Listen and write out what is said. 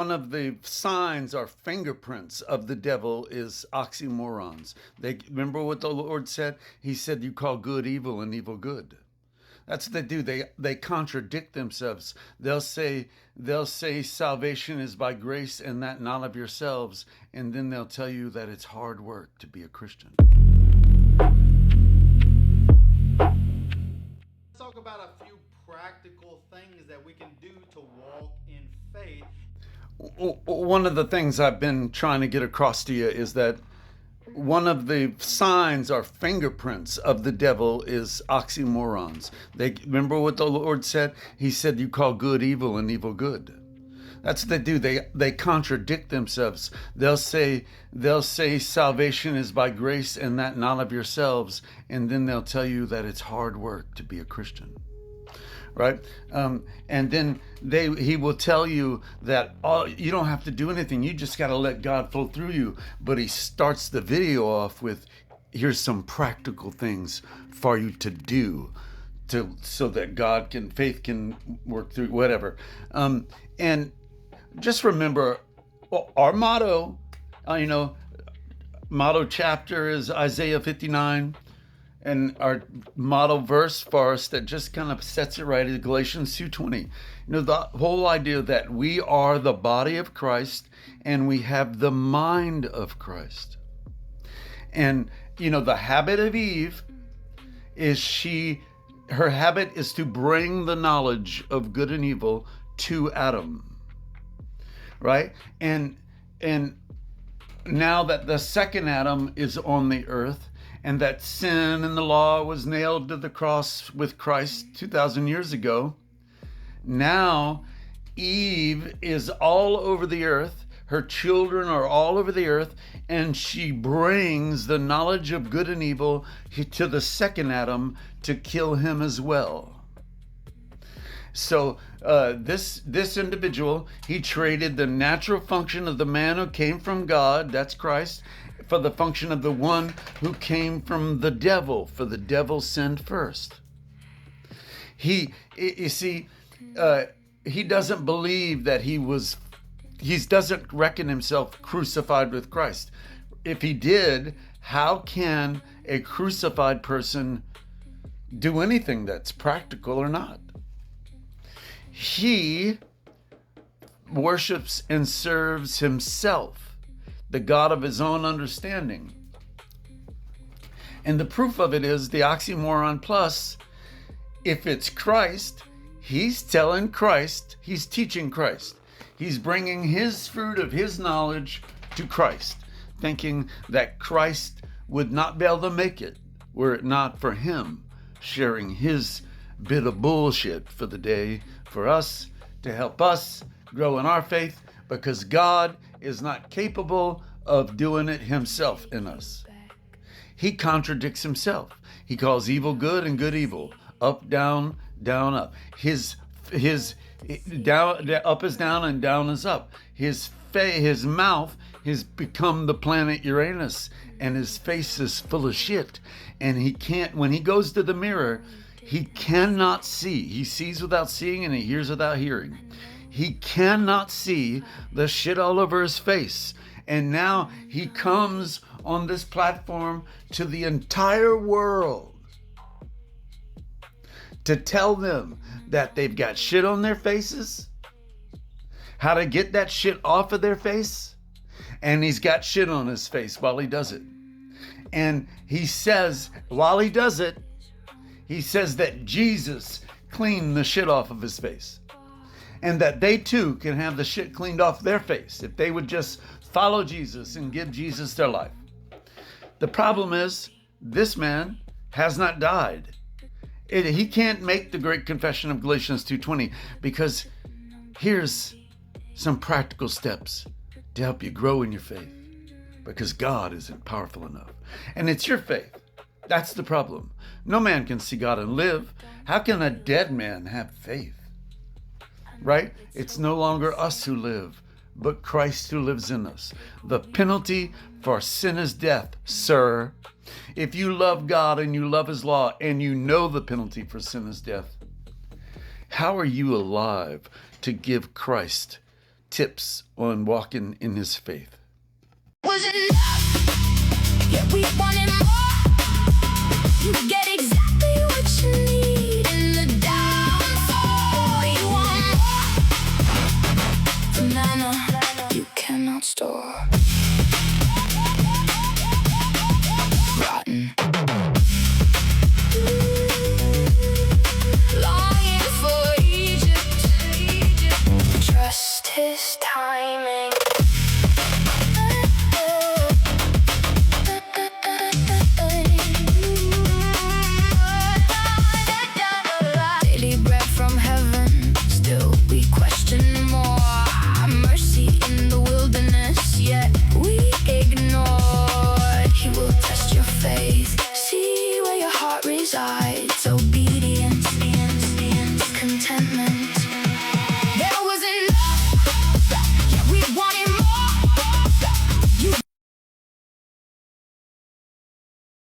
One of the signs or fingerprints of the devil is oxymorons. They remember what the Lord said? He said, "You call good evil and evil good." That's what they do. They contradict themselves. They'll say salvation is by grace and that not of yourselves, and then they'll tell you that it's hard work to be a Christian. Let's talk about a few practical things that we can do to walk in faith. One of the things I've been trying to get across to you is that one of the signs or fingerprints of the devil is oxymorons. They remember what the Lord said? He said, "You call good evil and evil good." That's what they do. They contradict themselves. They'll say salvation is by grace and that not of yourselves, and then they'll tell you that it's hard work to be a Christian. Right? And then he will tell you that you don't have to do anything. You just got to let God flow through you. But he starts the video off with, here's some practical things for you to do so that faith can work through whatever. And just remember, our motto chapter is Isaiah 59. And our model verse for us that just kind of sets it right is Galatians 2:20. The whole idea that we are the body of Christ and we have the mind of Christ. And the habit of Eve is her habit is to bring the knowledge of good and evil to Adam. Right? And now that the second Adam is on the earth, and that sin and the law was nailed to the cross with Christ 2,000 years ago, now Eve is all over the earth. Her children are all over the earth, and she brings the knowledge of good and evil to the second Adam to kill him as well. So this individual, he traded the natural function of the man who came from God, that's Christ, for the function of the one who came from the devil, for the devil sinned first. He doesn't believe that he doesn't reckon himself crucified with Christ. If he did, how can a crucified person do anything that's practical or not? He worships and serves himself, the God of his own understanding. And the proof of it is the oxymoron plus. If it's Christ, he's telling Christ, he's teaching Christ. He's bringing his fruit of his knowledge to Christ, thinking that Christ would not be able to make it were it not for him sharing his bit of bullshit for the day for us to help us grow in our faith, because God is not capable of doing it himself in us. He contradicts himself. He calls evil good and good evil, up, down, down, up. His down, up is down and down is up. His mouth has become the planet Uranus, and his face is full of shit. And he can't, when he goes to the mirror, he cannot see. He sees without seeing and he hears without hearing. He cannot see the shit all over his face. And now he comes on this platform to the entire world to tell them that they've got shit on their faces, how to get that shit off of their face, and he's got shit on his face while he does it. And he says, while he does it, he says that Jesus cleaned the shit off of his face. And that they too can have the shit cleaned off their face if they would just follow Jesus and give Jesus their life. The problem is, this man has not died. He can't make the great confession of Galatians 2:20, because here's some practical steps to help you grow in your faith, because God isn't powerful enough. And it's your faith. That's the problem. No man can see God and live. How can a dead man have faith? Right? It's no longer us who live, but Christ who lives in us. The penalty for sin is death, sir. If you love God and you love his law and you know the penalty for sin is death, how are you alive to give Christ tips on walking in his faith. Was enough, yet we wanted more. You get exactly what you need in the downfall. You want more. The manna you cannot store. Rotten. Longing for Egypt. Trust his timing. Daily bread from heaven, still we question more. Mercy in the wilderness, yet